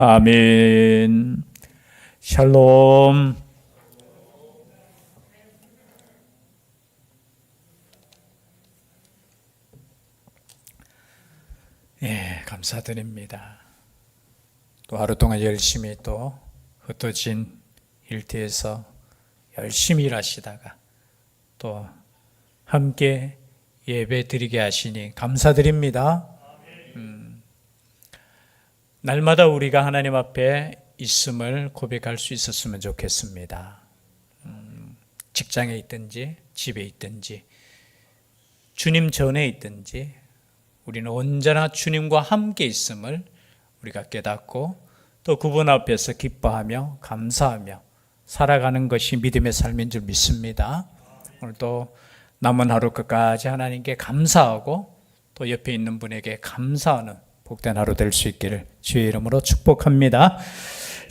아멘. 샬롬. 감사드립니다. 또 하루 동안 열심히 또 흩어진 일터에서 열심히 일하시다가 또 함께 예배 드리게 하시니 감사드립니다. 날마다 우리가 하나님 앞에 있음을 고백할 수 있었으면 좋겠습니다. 직장에 있든지 집에 있든지 주님 전에 있든지 우리는 언제나 주님과 함께 있음을 우리가 깨닫고 또 그분 앞에서 기뻐하며 감사하며 살아가는 것이 믿음의 삶인 줄 믿습니다. 오늘도 남은 하루 끝까지 하나님께 감사하고 또 옆에 있는 분에게 감사하는 복된 하루 될 수 있기를 주의 이름으로 축복합니다.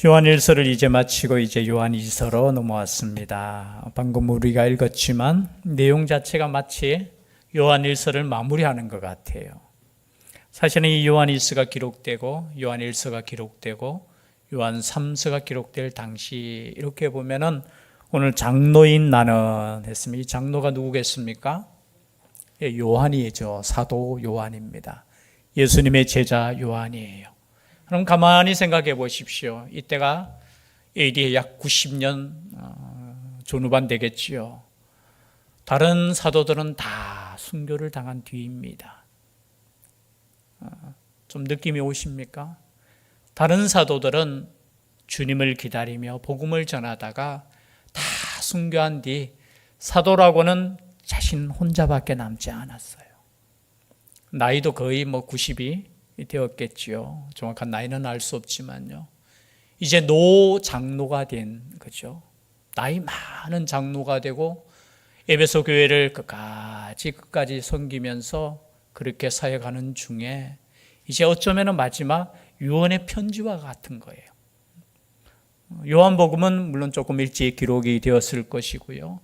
요한일서를 이제 마치고 이제 요한이서로 넘어왔습니다. 방금 우리가 읽었지만 내용 자체가 마치 요한일서를 마무리하는 것 같아요. 사실은 이 요한일서가 기록되고 요한일서가 기록되고 요한 3서가 기록될 당시 이렇게 보면은 오늘 장로인 나는 했습니다. 이 장로가 누구겠습니까? 요한이죠. 사도 요한입니다. 예수님의 제자 요한이에요. 그럼 가만히 생각해 보십시오. 이때가 AD 약 90년 전후반 되겠지요. 다른 사도들은 다 순교를 당한 뒤입니다. 좀 느낌이 오십니까? 다른 사도들은 주님을 기다리며 복음을 전하다가 다 순교한 뒤 사도라고는 자신 혼자밖에 남지 않았어요. 나이도 거의 90이 되었겠지요. 정확한 나이는 알 수 없지만요. 이제 노 장로가 된 거죠. 나이 많은 장로가 되고 에베소 교회를 끝까지 섬기면서 그렇게 사역하는 중에 이제 어쩌면 마지막 유언의 편지와 같은 거예요. 요한복음은 물론 조금 일찍 기록이 되었을 것이고요.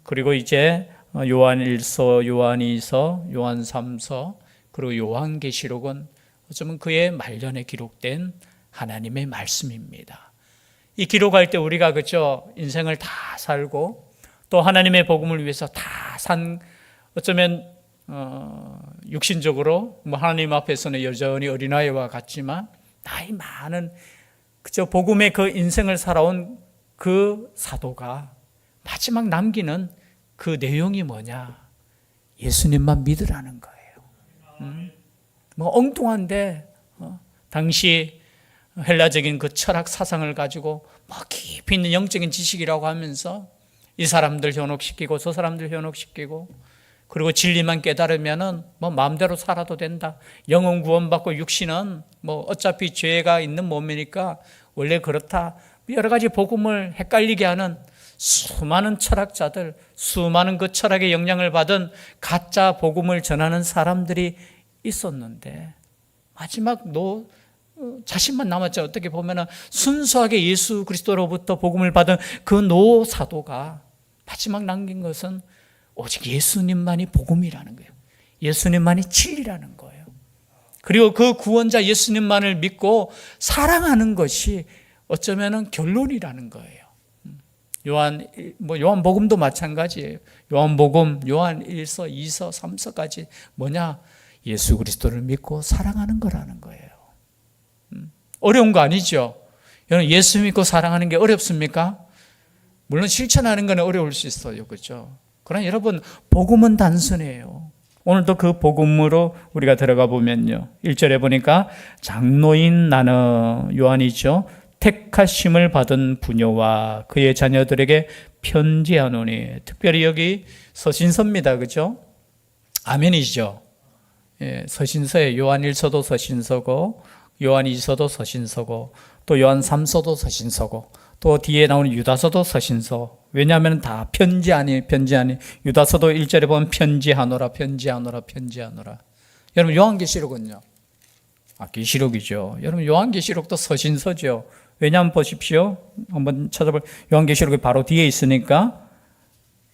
그리고 이제 요한 1서, 요한 2서, 요한 3서, 그리고 요한계시록은 어쩌면 그의 말년에 기록된 하나님의 말씀입니다. 이 기록할 때 우리가 그저 인생을 다 살고 또 하나님의 복음을 위해서 다 산 어쩌면 육신적으로 하나님 앞에서는 여전히 어린아이와 같지만 나이 많은 그저 복음의 그 인생을 살아온 그 사도가 마지막 남기는 그 내용이 뭐냐? 예수님만 믿으라는 거예요. 엉뚱한데 당시 헬라적인 그 철학 사상을 가지고 깊이 있는 영적인 지식이라고 하면서 이 사람들 현혹시키고 저 사람들 현혹시키고 그리고 진리만 깨달으면은 마음대로 살아도 된다. 영혼 구원받고 육신은 어차피 죄가 있는 몸이니까 원래 그렇다. 여러 가지 복음을 헷갈리게 하는 수많은 철학자들, 수많은 그 철학의 영향을 받은 가짜 복음을 전하는 사람들이 있었는데 마지막 자신만 남았죠. 어떻게 보면 순수하게 예수 그리스도로부터 복음을 받은 그 노 사도가 마지막 남긴 것은 오직 예수님만이 복음이라는 거예요. 예수님만이 진리라는 거예요. 그리고 그 구원자 예수님만을 믿고 사랑하는 것이 어쩌면 결론이라는 거예요. 요한복음도 마찬가지예요. 요한복음, 요한 1서, 2서, 3서까지 뭐냐? 예수 그리스도를 믿고 사랑하는 거라는 거예요. 어려운 거 아니죠? 여러분 예수 믿고 사랑하는 게 어렵습니까? 물론 실천하는 건 어려울 수 있어요. 그렇죠? 그러나 여러분 복음은 단순해요. 오늘도 그 복음으로 우리가 들어가 보면요. 1절에 보니까 장로인 나는 요한이죠. 택하심을 받은 부녀와 그의 자녀들에게 편지하노니. 특별히 여기 서신서입니다. 그렇죠? 아멘이죠. 예, 서신서에 요한 1서도 서신서고 요한 2서도 서신서고 또 요한 3서도 서신서고 또 뒤에 나오는 유다서도 서신서. 왜냐하면 다 편지 아니. 유다서도 1절에 보면 편지하노라. 여러분 요한계시록은요. 계시록이죠. 여러분 요한계시록도 서신서죠. 왜냐하면 보십시오. 한번 찾아볼 요한계시록이 바로 뒤에 있으니까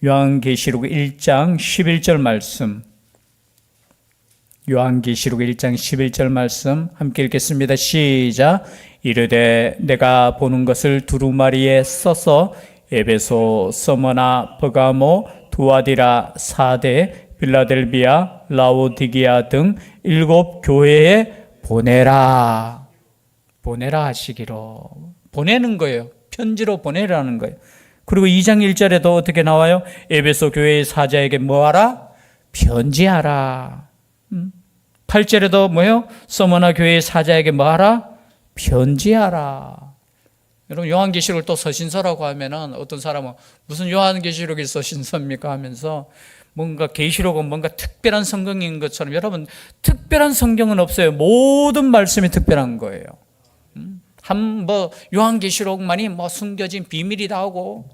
요한계시록 1장 11절 말씀. 요한계시록 1장 11절 말씀 함께 읽겠습니다. 시작. 이르되 내가 보는 것을 두루마리에 써서 에베소, 서머나, 버가모, 두아디라, 사데, 빌라델비아, 라오디기아 등 7 교회에 보내라. 보내라 하시기로. 보내는 거예요. 편지로 보내라는 거예요. 그리고 2장 1절에도 어떻게 나와요? 에베소 교회의 사자에게 뭐하라? 편지하라. 8절에도 뭐예요? 서머나 교회의 사자에게 뭐하라? 편지하라. 여러분 요한계시록을 또 서신서라고 하면은 어떤 사람은 무슨 요한계시록이 서신서입니까 하면서 뭔가 계시록은 뭔가 특별한 성경인 것처럼, 여러분 특별한 성경은 없어요. 모든 말씀이 특별한 거예요. 요한계시록만이 숨겨진 비밀이다 하고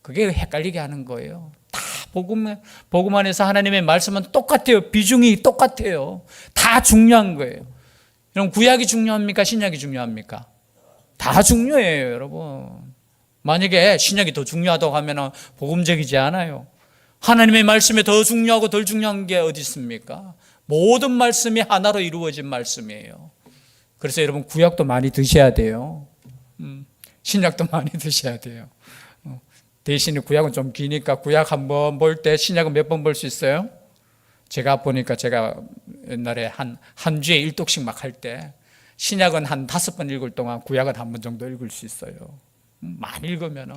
그게 헷갈리게 하는 거예요. 다 복음 안에서 하나님의 말씀은 똑같아요. 비중이 똑같아요. 다 중요한 거예요. 여러분 구약이 중요합니까? 신약이 중요합니까? 다 중요해요, 여러분. 만약에 신약이 더 중요하다고 하면 복음적이지 않아요. 하나님의 말씀이 더 중요하고 덜 중요한 게 어디 있습니까? 모든 말씀이 하나로 이루어진 말씀이에요. 그래서 여러분 구약도 많이 드셔야 돼요. 신약도 많이 드셔야 돼요. 대신에 구약은 좀 기니까 구약 한 번 볼 때 신약은 몇 번 볼 수 있어요? 제가 보니까 제가 옛날에 한 주에 1독씩 막 할 때 신약은 한 5번 읽을 동안 구약은 한 번 정도 읽을 수 있어요. 많이 읽으면은.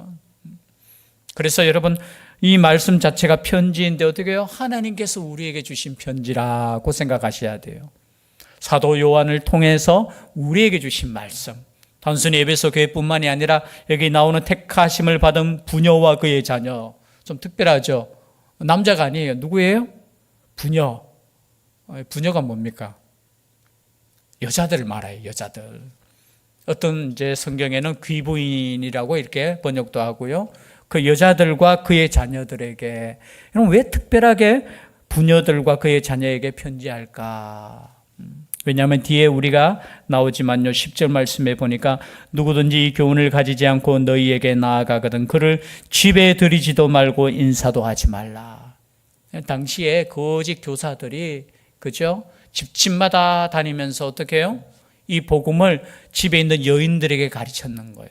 그래서 여러분 이 말씀 자체가 편지인데 어떻게 해요? 하나님께서 우리에게 주신 편지라고 생각하셔야 돼요. 사도 요한을 통해서 우리에게 주신 말씀. 단순히 에베소 교회뿐만이 아니라 여기 나오는 택하심을 받은 부녀와 그의 자녀. 좀 특별하죠? 남자가 아니에요. 누구예요? 부녀. 부녀가 뭡니까? 여자들 말해요. 여자들. 어떤 이제 성경에는 귀부인이라고 이렇게 번역도 하고요. 그 여자들과 그의 자녀들에게. 그럼 왜 특별하게 부녀들과 그의 자녀에게 편지할까? 왜냐하면 뒤에 우리가 나오지만요 10절 말씀에 보니까 누구든지 이 교훈을 가지지 않고 너희에게 나아가거든 그를 집에 들이지도 말고 인사도 하지 말라. 당시에 거짓 교사들이 그죠? 집집마다 다니면서 어떻게 해요? 이 복음을 집에 있는 여인들에게 가르쳤는 거예요.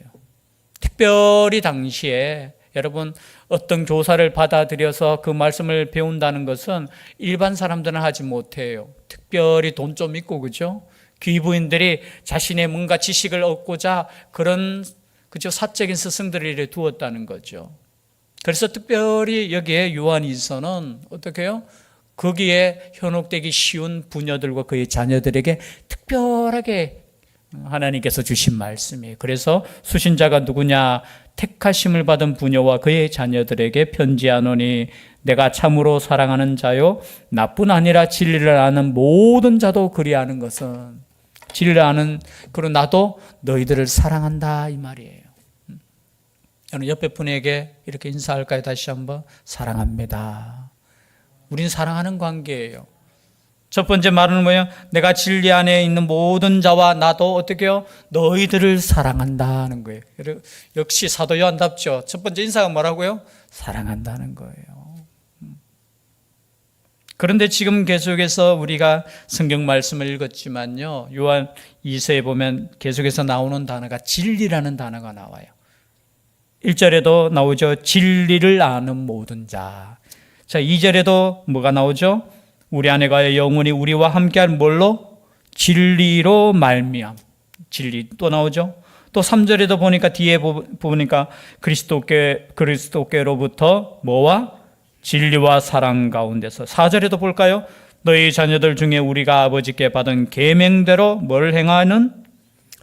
특별히 당시에 여러분 어떤 교사를 받아들여서 그 말씀을 배운다는 것은 일반 사람들은 하지 못해요. 특별히 돈 좀 있고 그죠? 귀부인들이 자신의 뭔가 지식을 얻고자 그런 그죠? 사적인 스승들을 이렇게 두었다는 거죠. 그래서 특별히 여기에 요한일서는 어떻게 해요? 거기에 현혹되기 쉬운 부녀들과 그의 자녀들에게 특별하게 하나님께서 주신 말씀이에요. 그래서 수신자가 누구냐? 택하심을 받은 부녀와 그의 자녀들에게 편지하노니 내가 참으로 사랑하는 자요 나뿐 아니라 진리를 아는 모든 자도 그리하는 것은 진리를 아는 그런 나도 너희들을 사랑한다 이 말이에요. 여러분 옆에 분에게 이렇게 인사할까요? 다시 한번 사랑합니다. 우린 사랑하는 관계예요. 첫 번째 말은 뭐예요? 내가 진리 안에 있는 모든 자와 나도 어떻게 해요? 너희들을 사랑한다는 거예요. 역시 사도 요한답죠. 첫 번째 인사가 뭐라고요? 사랑한다는 거예요. 그런데 지금 계속해서 우리가 성경 말씀을 읽었지만요. 요한 2서에 보면 계속해서 나오는 단어가 진리라는 단어가 나와요. 1절에도 나오죠. 진리를 아는 모든 자. 자, 2절에도 뭐가 나오죠? 우리 안에가 영원히 우리와 함께할 뭘로? 진리로 말미암. 진리 또 나오죠. 또 3절에도 보니까 뒤에 보니까 그리스도께로부터 뭐와? 진리와 사랑 가운데서. 4절에도 볼까요? 너희 자녀들 중에 우리가 아버지께 받은 계명대로 뭘 행하는?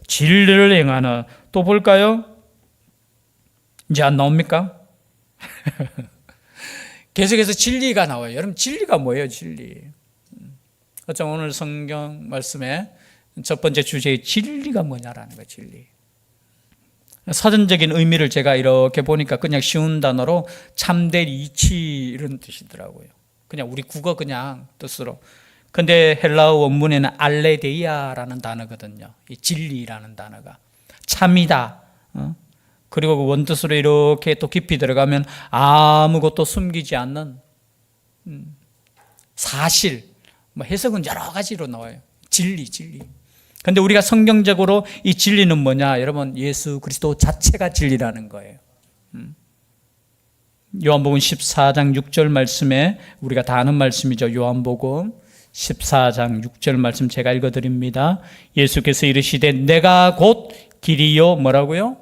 진리를 행하는. 또 볼까요? 이제 안 나옵니까? 계속해서 진리가 나와요. 여러분 진리가 뭐예요? 진리. 어쩜 오늘 성경 말씀에 첫 번째 주제의 진리가 뭐냐라는 거예요. 진리. 사전적인 의미를 제가 이렇게 보니까 그냥 쉬운 단어로 참된 이치 이런 뜻이더라고요. 그냥 우리 국어 그냥 뜻으로. 근데 헬라어 원문에는 알레데이아라는 단어거든요. 이 진리라는 단어가 참이다. 그리고 그 원뜻으로 이렇게 또 깊이 들어가면 아무것도 숨기지 않는 사실, 해석은 여러 가지로 나와요. 진리. 근데 우리가 성경적으로 이 진리는 뭐냐? 여러분, 예수 그리스도 자체가 진리라는 거예요. 요한복음 14장 6절 말씀에 우리가 다 아는 말씀이죠. 요한복음 14장 6절 말씀 제가 읽어드립니다. 예수께서 이르시되 내가 곧 길이요 뭐라고요?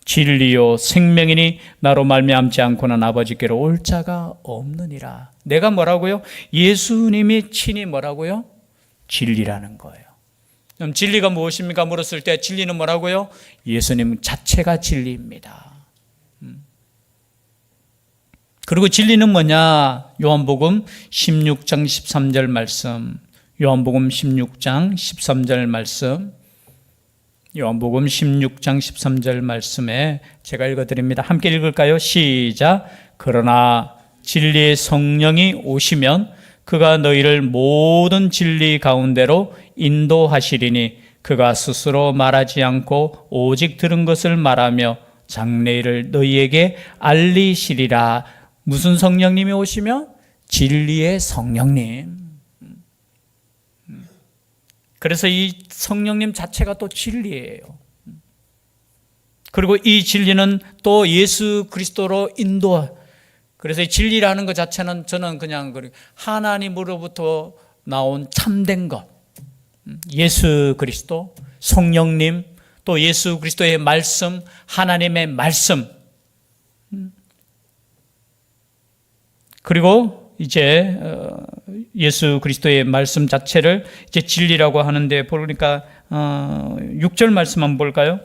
진리요 생명이니 나로 말미암지 않고는 아버지께로 올 자가 없느니라. 내가 뭐라고요? 예수님이 친히 뭐라고요? 진리라는 거예요. 그럼 진리가 무엇입니까? 물었을 때 진리는 뭐라고요? 예수님 자체가 진리입니다. 그리고 진리는 뭐냐? 요한복음 16장 13절 말씀. 요한복음 16장 13절 말씀. 요한복음 16장 13절 말씀에 제가 읽어드립니다. 함께 읽을까요? 시작. 그러나 진리의 성령이 오시면 그가 너희를 모든 진리 가운데로 인도하시리니 그가 스스로 말하지 않고 오직 들은 것을 말하며 장래일을 너희에게 알리시리라. 무슨 성령님이 오시면? 진리의 성령님. 그래서 이 성령님 자체가 또 진리예요. 그리고 이 진리는 또 예수 그리스도로 그래서 이 진리라는 것 자체는 저는 그냥 하나님으로부터 나온 참된 것, 예수 그리스도, 성령님, 또 예수 그리스도의 말씀, 하나님의 말씀, 그리고 이제 예수 그리스도의 말씀 자체를 이제 진리라고 하는데, 보니까 6절 말씀 한번 볼까요?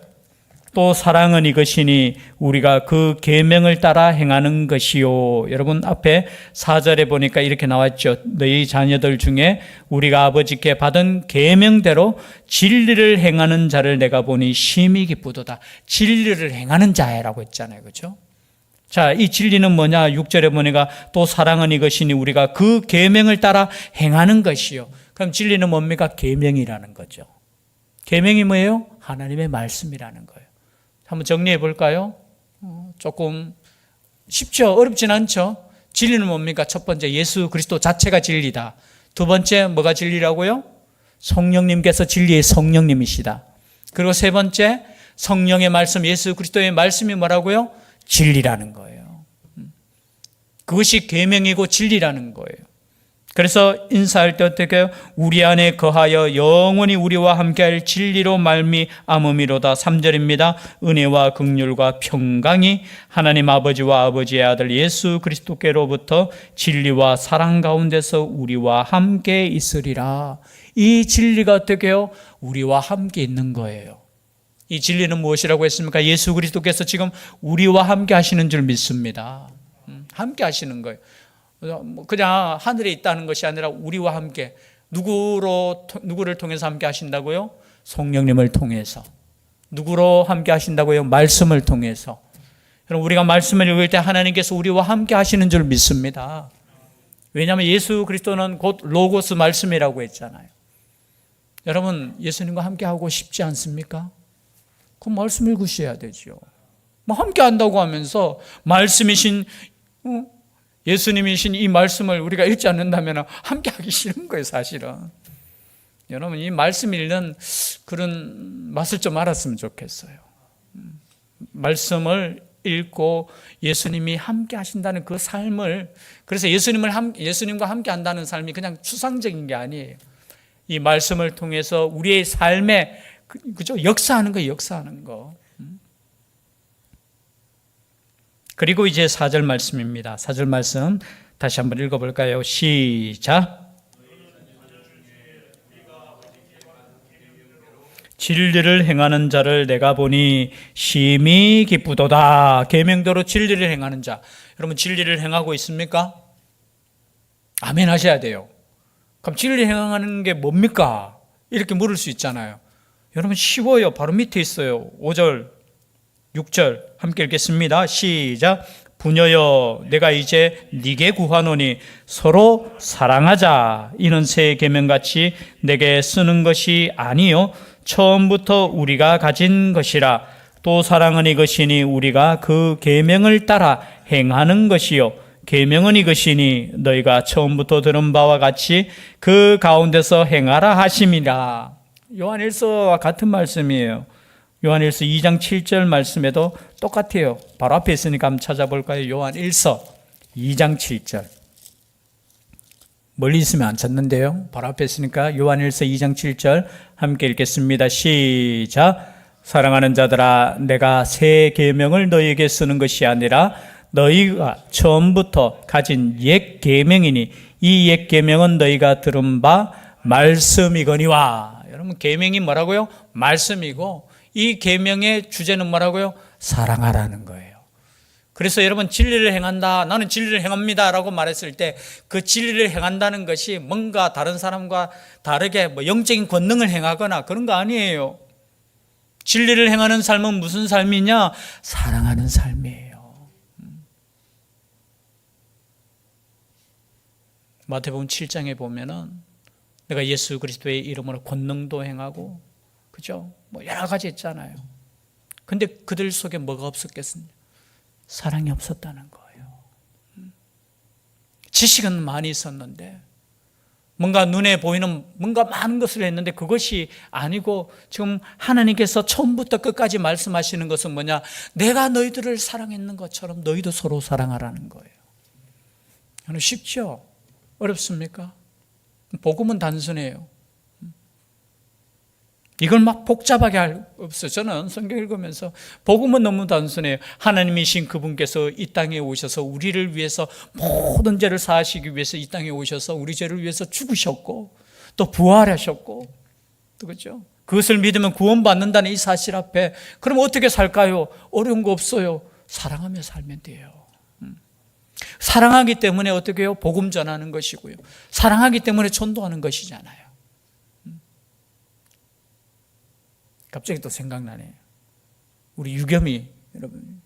또 사랑은 이것이니 우리가 그 계명을 따라 행하는 것이요. 여러분 앞에 4절에 보니까 이렇게 나왔죠. 너희 자녀들 중에 우리가 아버지께 받은 계명대로 진리를 행하는 자를 내가 보니 심히 기쁘도다. 진리를 행하는 자라고 했잖아요. 그렇죠? 자, 이 진리는 뭐냐? 6절에 보니까 또 사랑은 이것이니 우리가 그 계명을 따라 행하는 것이요. 그럼 진리는 뭡니까? 계명이라는 거죠. 계명이 뭐예요? 하나님의 말씀이라는 거예요. 한번 정리해 볼까요? 조금 쉽죠? 어렵진 않죠? 진리는 뭡니까? 첫 번째, 예수 그리스도 자체가 진리다. 두 번째, 뭐가 진리라고요? 성령님께서 진리의 성령님이시다. 그리고 세 번째, 성령의 말씀, 예수 그리스도의 말씀이 뭐라고요? 진리라는 거예요. 그것이 계명이고 진리라는 거예요. 그래서 인사할 때 어떻게 해요? 우리 안에 거하여 영원히 우리와 함께할 진리로 말미암음이로다. 3절입니다. 은혜와 긍휼과 평강이 하나님 아버지와 아버지의 아들 예수 그리스도께로부터 진리와 사랑 가운데서 우리와 함께 있으리라. 이 진리가 어떻게 해요? 우리와 함께 있는 거예요. 이 진리는 무엇이라고 했습니까? 예수 그리스도께서 지금 우리와 함께 하시는 줄 믿습니다. 함께 하시는 거예요. 그냥 하늘에 있다는 것이 아니라 우리와 함께, 누구를 통해서 함께 하신다고요? 성령님을 통해서. 누구로 함께 하신다고요? 말씀을 통해서. 여러분, 우리가 말씀을 읽을 때 하나님께서 우리와 함께 하시는 줄 믿습니다. 왜냐하면 예수 그리스도는 곧 로고스 말씀이라고 했잖아요. 여러분, 예수님과 함께 하고 싶지 않습니까? 그 말씀 읽으셔야 되죠. 뭐 함께 한다고 하면서 말씀이신 예수님이신 이 말씀을 우리가 읽지 않는다면 함께 하기 싫은 거예요, 사실은. 여러분, 이 말씀 읽는 그런 맛을 좀 알았으면 좋겠어요. 말씀을 읽고 예수님이 함께 하신다는 그 삶을, 그래서 예수님과 함께 한다는 삶이 그냥 추상적인 게 아니에요. 이 말씀을 통해서 우리의 삶에 그죠? 역사하는 거예요, 역사하는 거. 그리고 이제 4절 말씀입니다. 4절 말씀 다시 한번 읽어볼까요? 시작. 진리를 행하는 자를 내가 보니 심히 기쁘도다. 계명대로 진리를 행하는 자. 여러분, 진리를 행하고 있습니까? 아멘 하셔야 돼요. 그럼 진리를 행하는 게 뭡니까? 이렇게 물을 수 있잖아요. 여러분, 쉬워요. 바로 밑에 있어요. 5절 6절 함께 읽겠습니다. 시작. 부녀여, 내가 이제 네게 구하노니 서로 사랑하자. 이는 새 계명같이 내게 쓰는 것이 아니요 처음부터 우리가 가진 것이라. 또 사랑은 이것이니 우리가 그 계명을 따라 행하는 것이요 계명은 이것이니 너희가 처음부터 들은 바와 같이 그 가운데서 행하라 하심이라. 요한일서와 같은 말씀이에요. 요한일서 2장 7절 말씀에도 똑같아요. 바로 앞에 있으니까 한번 찾아볼까요? 요한일서 2장 7절. 멀리 있으면 안 찾는데요. 바로 앞에 있으니까 요한일서 2장 7절 함께 읽겠습니다. 시작. 사랑하는 자들아, 내가 새 계명을 너희에게 쓰는 것이 아니라 너희가 처음부터 가진 옛 계명이니 이 옛 계명은 너희가 들은 바 말씀이거니와. 여러분, 계명이 뭐라고요? 말씀이고, 이 계명의 주제는 뭐라고요? 사랑하라는 거예요. 그래서 여러분, 진리를 행한다, 나는 진리를 행합니다 라고 말했을 때 그 진리를 행한다는 것이 뭔가 다른 사람과 다르게 영적인 권능을 행하거나 그런 거 아니에요. 진리를 행하는 삶은 무슨 삶이냐? 사랑하는 삶이에요. 마태복음 7장에 보면은 내가 예수 그리스도의 이름으로 권능도 행하고, 그죠? 여러 가지 있잖아요. 근데 그들 속에 뭐가 없었겠습니까? 사랑이 없었다는 거예요. 지식은 많이 있었는데, 뭔가 눈에 보이는 뭔가 많은 것을 했는데 그것이 아니고, 지금 하나님께서 처음부터 끝까지 말씀하시는 것은 뭐냐? 내가 너희들을 사랑했는 것처럼 너희도 서로 사랑하라는 거예요. 쉽죠? 어렵습니까? 복음은 단순해요. 이걸 막 복잡하게 할 없어요. 저는 성경 읽으면서 복음은 너무 단순해요. 하나님이신 그분께서 이 땅에 오셔서 우리를 위해서 모든 죄를 사하시기 위해서 이 땅에 오셔서 우리 죄를 위해서 죽으셨고 또 부활하셨고, 또 그렇죠? 그것을 믿으면 구원받는다는 이 사실 앞에 그럼 어떻게 살까요? 어려운 거 없어요. 사랑하며 살면 돼요. 사랑하기 때문에 어떻게 해요? 복음 전하는 것이고요. 사랑하기 때문에 전도하는 것이잖아요. 갑자기 또 생각나네요. 우리 유겸이, 여러분.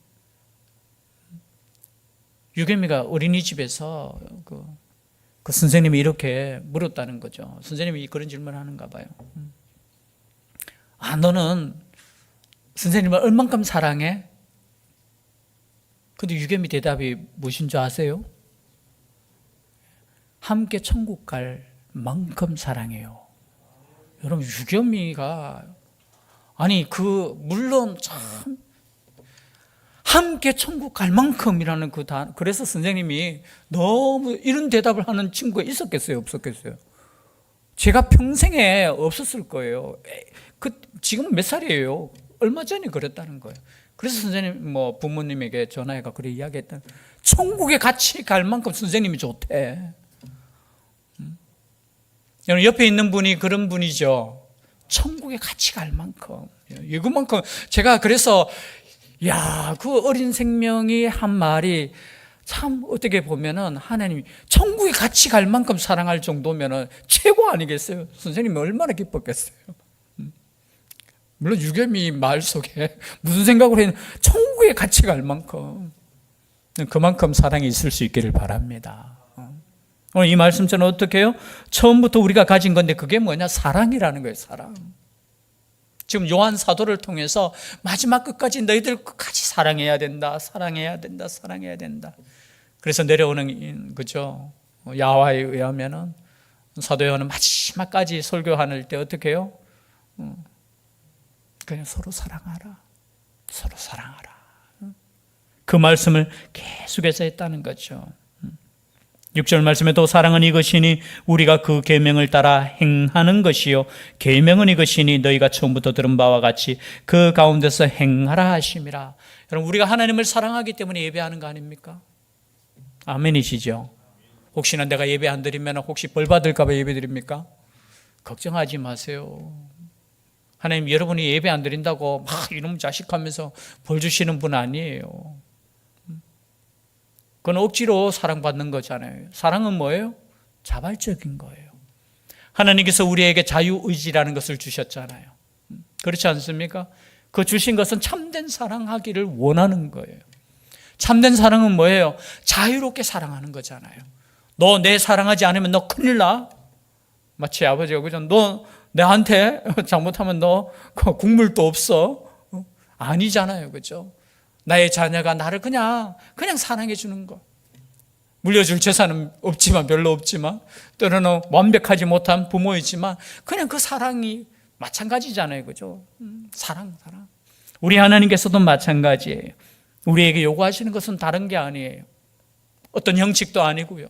유겸이가 어린이집에서 그 선생님이 이렇게 물었다는 거죠. 선생님이 그런 질문을 하는가 봐요. 너는 선생님을 얼만큼 사랑해? 근데 유겸이 대답이 무엇인 줄 아세요? 함께 천국 갈 만큼 사랑해요. 여러분, 유겸이가 물론 참 함께 천국 갈 만큼이라는 그래서 선생님이 너무 이런 대답을 하는 친구가 있었겠어요, 없었겠어요? 제가 평생에 없었을 거예요. 지금 몇 살이에요? 얼마 전에 그랬다는 거예요. 그래서 선생님 부모님에게 전화해가 그래 이야기했던, 천국에 같이 갈 만큼 선생님이 좋대. 여러분, 옆에 있는 분이 그런 분이죠. 천국에 같이 갈 만큼. 이것만큼 제가 그래서 그 어린 생명이 한 말이 참 어떻게 보면은 하나님이 천국에 같이 갈 만큼 사랑할 정도면은 최고 아니겠어요? 선생님이 얼마나 기뻤겠어요? 물론 유겸이 말 속에 무슨 생각으로 했는, 천국에 같이 갈 만큼, 그만큼 사랑이 있을 수 있기를 바랍니다. 오늘 이 말씀처럼 어떻게 해요? 처음부터 우리가 가진 건데 그게 뭐냐? 사랑이라는 거예요. 사랑. 지금 요한 사도를 통해서 마지막 끝까지 너희들 끝까지 사랑해야 된다, 사랑해야 된다, 사랑해야 된다. 그래서 내려오는, 그죠? 야화에 의하면은 사도 요한은 마지막까지 설교하는 때 어떻게 해요? 그냥 서로 사랑하라, 서로 사랑하라. 그 말씀을 계속해서 했다는 거죠. 6절 말씀에도 사랑은 이것이니 우리가 그 계명을 따라 행하는 것이요, 계명은 이것이니 너희가 처음부터 들은 바와 같이 그 가운데서 행하라 하심이라. 여러분, 우리가 하나님을 사랑하기 때문에 예배하는 거 아닙니까? 아멘이시죠? 혹시나 내가 예배 안 드리면 혹시 벌 받을까 봐 예배 드립니까? 걱정하지 마세요. 하나님, 여러분이 예배 안 드린다고 막 이놈 자식 하면서 벌 주시는 분 아니에요. 그건 억지로 사랑받는 거잖아요. 사랑은 뭐예요? 자발적인 거예요. 하나님께서 우리에게 자유의지라는 것을 주셨잖아요. 그렇지 않습니까? 그 주신 것은 참된 사랑하기를 원하는 거예요. 참된 사랑은 뭐예요? 자유롭게 사랑하는 거잖아요. 너 내 사랑하지 않으면 너 큰일 나. 마치 아버지가 그죠? 너 나한테 잘못하면 너 국물도 없어. 아니잖아요. 그죠? 나의 자녀가 나를 그냥 사랑해 주는 거. 물려줄 재산은 없지만, 별로 없지만, 때로는 완벽하지 못한 부모이지만 그냥 그 사랑이 마찬가지잖아요. 그죠? 사랑. 우리 하나님께서도 마찬가지예요. 우리에게 요구하시는 것은 다른 게 아니에요. 어떤 형식도 아니고요.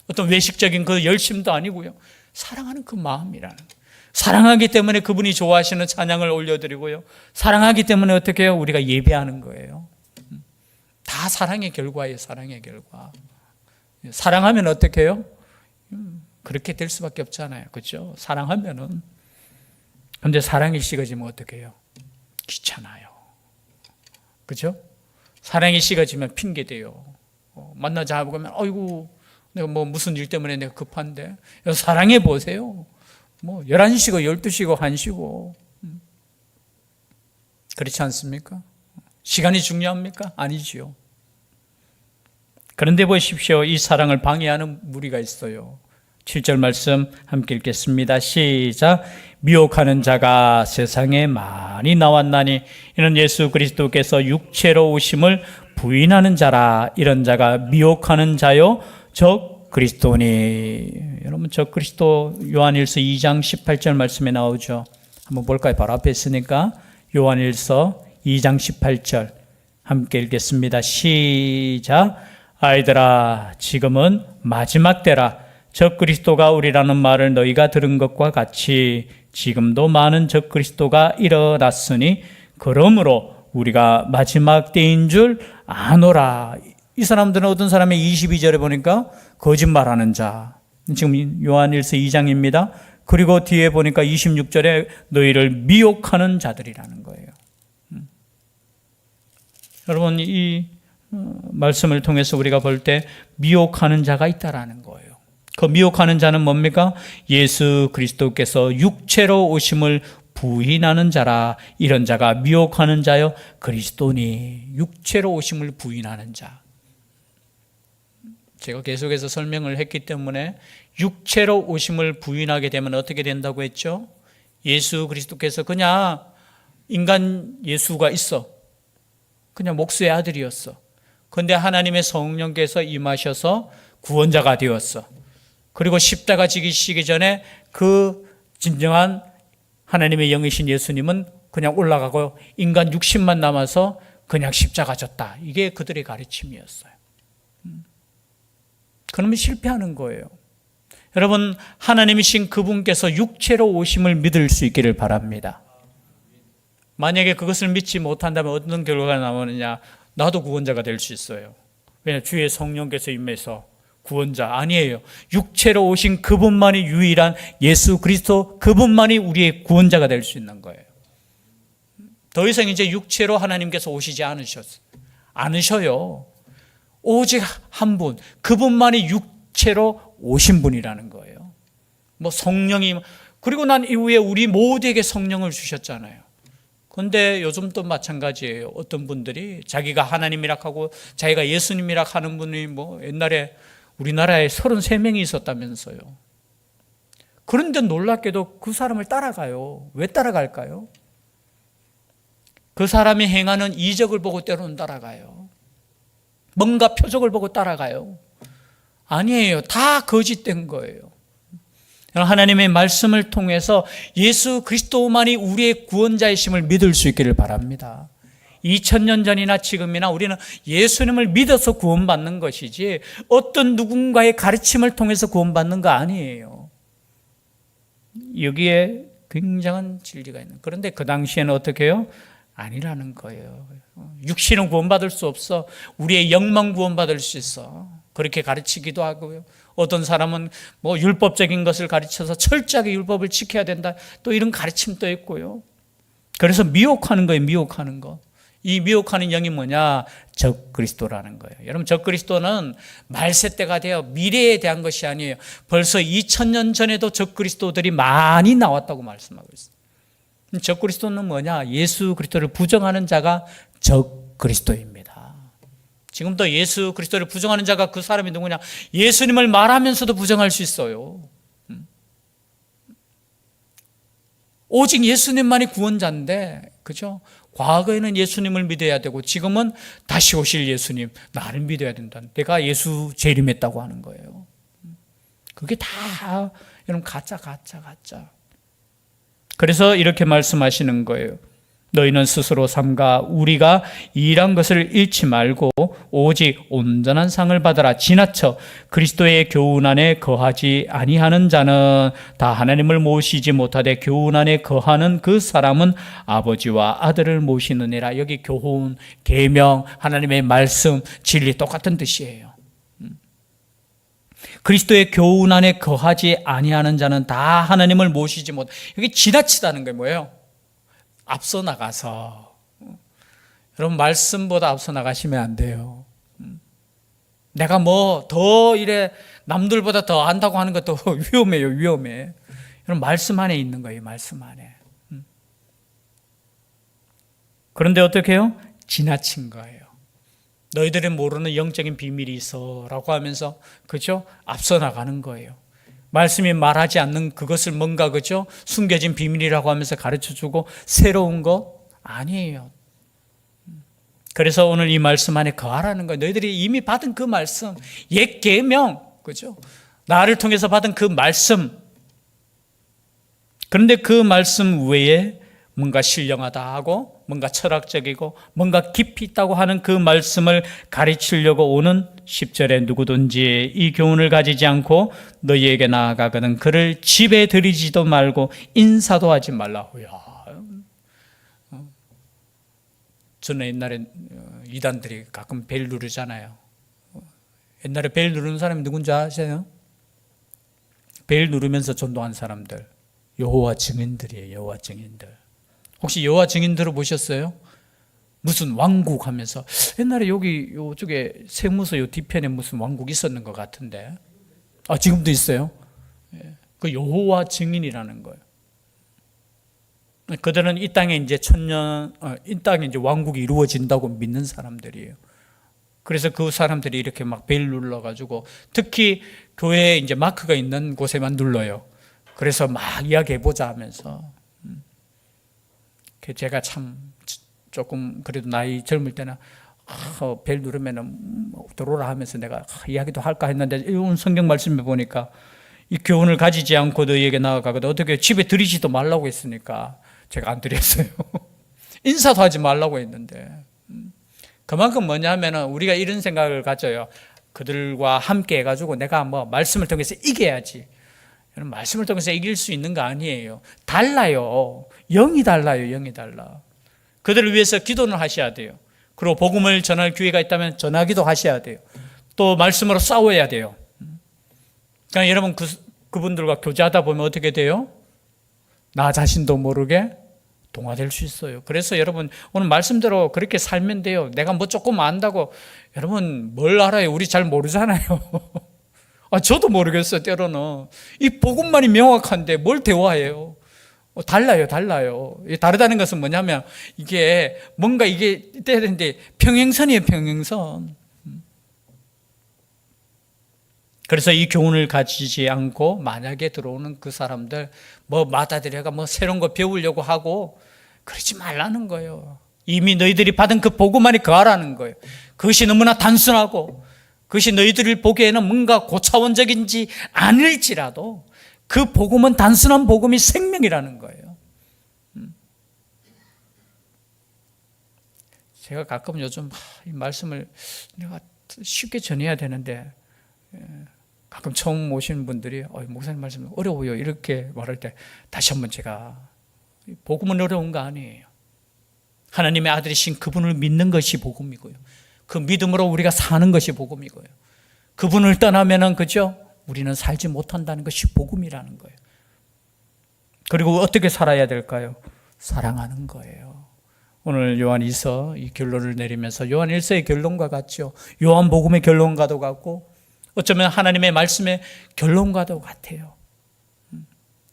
어떤 외식적인 그 열심도 아니고요. 사랑하는 그 마음이라는 거예요. 사랑하기 때문에 그분이 좋아하시는 찬양을 올려드리고요. 사랑하기 때문에 어떻게 해요? 우리가 예배하는 거예요. 다 사랑의 결과예요. 사랑의 결과. 사랑하면 어떻게 해요? 그렇게 될 수밖에 없잖아요. 그렇죠? 사랑하면은. 근데 사랑이 식어지면 어떻게 해요? 귀찮아요. 그렇죠? 사랑이 식어지면 핑계대요. 만나자 하고 그러면 아이고 내가 뭐 무슨 일 때문에 내가 급한데. 사랑해 보세요. 뭐 11시고 12시고 1시고 그렇지 않습니까? 시간이 중요합니까? 아니지요. 그런데 보십시오. 이 사랑을 방해하는 무리가 있어요. 7절 말씀 함께 읽겠습니다. 시작. 미혹하는 자가 세상에 많이 나왔나니 이는 예수 그리스도께서 육체로 오심을 부인하는 자라. 이런 자가 미혹하는 자요 적 그리스도니. 여러분 적 그리스도 요한일서 2장 18절 말씀에 나오죠. 한번 볼까요? 바로 앞에 있으니까 요한일서 2장 18절 함께 읽겠습니다. 시작. 아이들아 지금은 마지막 때라. 적그리스도가 오리라는 말을 너희가 들은 것과 같이 지금도 많은 적그리스도가 일어났으니 그러므로 우리가 마지막 때인 줄 아노라. 이 사람들은 어떤 사람의 22절에 보니까 거짓말하는 자. 지금 요한일서 2장입니다. 그리고 뒤에 보니까 26절에 너희를 미혹하는 자들이라는 거예요. 여러분 이 말씀을 통해서 우리가 볼 때 미혹하는 자가 있다라는 거예요. 그 미혹하는 자는 뭡니까? 예수 그리스도께서 육체로 오심을 부인하는 자라. 이런 자가 미혹하는 자요 그리스도니. 육체로 오심을 부인하는 자. 제가 계속해서 설명을 했기 때문에 육체로 오심을 부인하게 되면 어떻게 된다고 했죠? 예수 그리스도께서 그냥 인간 예수가 있어. 그냥 목수의 아들이었어. 그런데 하나님의 성령께서 임하셔서 구원자가 되었어. 그리고 십자가 지기시기 전에 그 진정한 하나님의 영이신 예수님은 그냥 올라가고 인간 육신만 남아서 그냥 십자가 졌다. 이게 그들의 가르침이었어요. 그러면 실패하는 거예요. 여러분 하나님이신 그분께서 육체로 오심을 믿을 수 있기를 바랍니다. 만약에 그것을 믿지 못한다면 어떤 결과가 나오느냐. 나도 구원자가 될 수 있어요. 왜냐 주의 성령께서 임해서 구원자 아니에요. 육체로 오신 그분만이 유일한 예수 그리스도 그분만이 우리의 구원자가 될 수 있는 거예요. 더 이상 이제 육체로 하나님께서 오시지 않으셔요. 오직 한 분, 그분만이 육체로 오신 분이라는 거예요. 뭐 성령이 그리고 난 이후에 우리 모두에게 성령을 주셨잖아요. 그런데 요즘도 마찬가지예요. 어떤 분들이 자기가 하나님이라 하고 자기가 예수님이라 하는 분이 뭐 옛날에 우리나라에 33명이 있었다면서요. 그런데 놀랍게도 그 사람을 따라가요. 왜 따라갈까요? 그 사람이 행하는 이적을 보고 때로는 따라가요. 뭔가 표적을 보고 따라가요. 아니에요. 다 거짓된 거예요. 하나님의 말씀을 통해서 예수 그리스도만이 우리의 구원자이심을 믿을 수 있기를 바랍니다. 2000년 전이나 지금이나 우리는 예수님을 믿어서 구원받는 것이지 어떤 누군가의 가르침을 통해서 구원받는 거 아니에요. 여기에 굉장한 진리가 있는. 그런데 그 당시에는 어떻게 해요? 아니라는 거예요. 육신은 구원받을 수 없어. 우리의 영만 구원받을 수 있어. 그렇게 가르치기도 하고요. 어떤 사람은 뭐 율법적인 것을 가르쳐서 철저하게 율법을 지켜야 된다. 또 이런 가르침도 있고요. 그래서 미혹하는 거예요. 미혹하는 거. 이 미혹하는 영이 뭐냐? 적그리스도라는 거예요. 여러분 적그리스도는 말세 때가 되어 미래에 대한 것이 아니에요. 벌써 2000년 전에도 적그리스도들이 많이 나왔다고 말씀하고 있어요. 적그리스도는 뭐냐? 예수 그리스도를 부정하는 자가 적그리스도입니다. 지금도 예수 그리스도를 부정하는 자가 그 사람이 누구냐? 예수님을 말하면서도 부정할 수 있어요. 오직 예수님만이 구원자인데, 그죠? 과거에는 예수님을 믿어야 되고 지금은 다시 오실 예수님, 나를 믿어야 된다. 내가 예수 재림했다고 하는 거예요. 그게 다 여러분 가짜. 그래서 이렇게 말씀하시는 거예요. 너희는 스스로 삼가 우리가 일한 것을 잃지 말고 오직 온전한 상을 받아라. 지나쳐 그리스도의 교훈 안에 거하지 아니하는 자는 다 하나님을 모시지 못하되 교훈 안에 거하는 그 사람은 아버지와 아들을 모시느니라. 여기 교훈, 계명, 하나님의 말씀, 진리 똑같은 뜻이에요. 그리스도의 교훈 안에 거하지 아니하는 자는 다 하나님을 모시지 못. 여기 지나치다는 게 뭐예요? 앞서 나가서. 여러분, 말씀보다 앞서 나가시면 안 돼요. 내가 뭐 더 이래 남들보다 더 안다고 하는 것도 위험해요. 위험해. 여러분, 말씀 안에 있는 거예요. 말씀 안에. 그런데 어떻게 해요? 지나친 거예요. 너희들이 모르는 영적인 비밀이 있어 라고 하면서, 그죠? 앞서 나가는 거예요. 말씀이 말하지 않는 그것을 뭔가, 그죠? 숨겨진 비밀이라고 하면서 가르쳐주고 새로운 거 아니에요. 그래서 오늘 이 말씀 안에 거하라는 거예요. 너희들이 이미 받은 그 말씀, 옛 계명, 그죠? 나를 통해서 받은 그 말씀. 그런데 그 말씀 외에 뭔가 신령하다 하고 뭔가 철학적이고 뭔가 깊이 있다고 하는 그 말씀을 가르치려고 오는 10절에 누구든지 이 교훈을 가지지 않고 너희에게 나아가거든 그를 집에 들이지도 말고 인사도 하지 말라. 저는 옛날에 이단들이 가끔 벨 누르잖아요. 옛날에 벨 누르는 사람이 누군지 아세요? 벨 누르면서 전도한 사람들, 여호와 증인들이에요. 여호와 증인들. 혹시 여호와 증인 들어보셨어요? 무슨 왕국 하면서 옛날에 여기 요쪽에 세무서 요 뒤편에 무슨 왕국 있었는 것 같은데, 지금도 있어요. 그 여호와 증인이라는 거예요. 그들은 이 땅에 이제 이 땅에 이제 왕국이 이루어진다고 믿는 사람들이에요. 그래서 그 사람들이 이렇게 막 벨 눌러가지고 특히 교회에 이제 마크가 있는 곳에만 눌러요. 그래서 막 이야기해보자 하면서. 제가 참 조금 그래도 나이 젊을 때는 벨 누르면은 들어오라 하면서 내가 이야기도 할까 했는데 이런 성경 말씀에 보니까 이 교훈을 가지지 않고 너희에게 나아가거든 어떻게 집에 들이지도 말라고 했으니까 제가 안 드렸어요. 인사도 하지 말라고 했는데 그만큼 뭐냐면은 우리가 이런 생각을 가져요. 그들과 함께 해가지고 내가 뭐 말씀을 통해서 이겨야지. 말씀을 통해서 이길 수 있는 거 아니에요. 달라요. 영이 달라요. 영이 달라. 그들을 위해서 기도는 하셔야 돼요. 그리고 복음을 전할 기회가 있다면 전하기도 하셔야 돼요. 또 말씀으로 싸워야 돼요. 그러니까 여러분 그분들과 교제하다 보면 어떻게 돼요? 나 자신도 모르게 동화될 수 있어요. 그래서 여러분 오늘 말씀대로 그렇게 살면 돼요. 내가 뭐 조금 안다고 여러분 뭘 알아요? 우리 잘 모르잖아요. 저도 모르겠어요. 때로는 이 복음만이 명확한데 뭘 대화해요? 달라요. 다르다는 것은 뭐냐면 이게 뭔가 이게 돼야 되는데 평행선이에요. 평행선. 그래서 이 교훈을 가지지 않고 만약에 들어오는 그 사람들 뭐 맞아들여가 뭐 새로운 거 배우려고 하고 그러지 말라는 거예요. 이미 너희들이 받은 그 복음만이 거하라는 거예요. 그것이 너무나 단순하고 그것이 너희들을 보기에는 뭔가 고차원적인지 아닐지라도 그 복음은 단순한 복음이 생명이라는 거예요. 제가 가끔 요즘 이 말씀을 내가 쉽게 전해야 되는데 가끔 처음 오시는 분들이 목사님 말씀 어려워요 이렇게 말할 때 다시 한번 제가 복음은 어려운 거 아니에요. 하나님의 아들이신 그분을 믿는 것이 복음이고요. 그 믿음으로 우리가 사는 것이 복음이고요. 그분을 떠나면은 그죠? 우리는 살지 못한다는 것이 복음이라는 거예요. 그리고 어떻게 살아야 될까요? 사랑하는 거예요. 오늘 요한 2서 이 결론을 내리면서 요한 1서의 결론과 같죠. 요한 복음의 결론과도 같고 어쩌면 하나님의 말씀의 결론과도 같아요.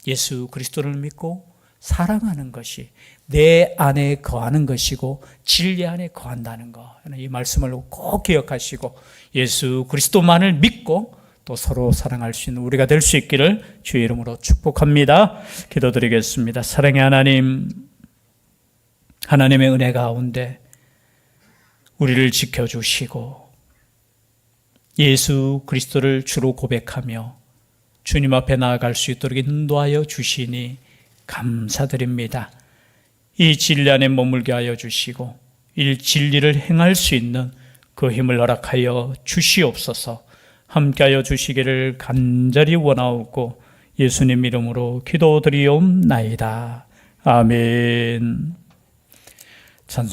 예수 그리스도를 믿고 사랑하는 것이 내 안에 거하는 것이고 진리 안에 거한다는 것. 이 말씀을 꼭 기억하시고 예수 그리스도만을 믿고 또 서로 사랑할 수 있는 우리가 될 수 있기를 주의 이름으로 축복합니다. 기도드리겠습니다. 사랑의 하나님, 하나님의 은혜 가운데 우리를 지켜주시고 예수 그리스도를 주로 고백하며 주님 앞에 나아갈 수 있도록 인도하여 주시니 감사드립니다. 이 진리 안에 머물게 하여 주시고 이 진리를 행할 수 있는 그 힘을 허락하여 주시옵소서. 함께하여 주시기를 간절히 원하옵고 예수님 이름으로 기도드리옵나이다. 아멘. 찬송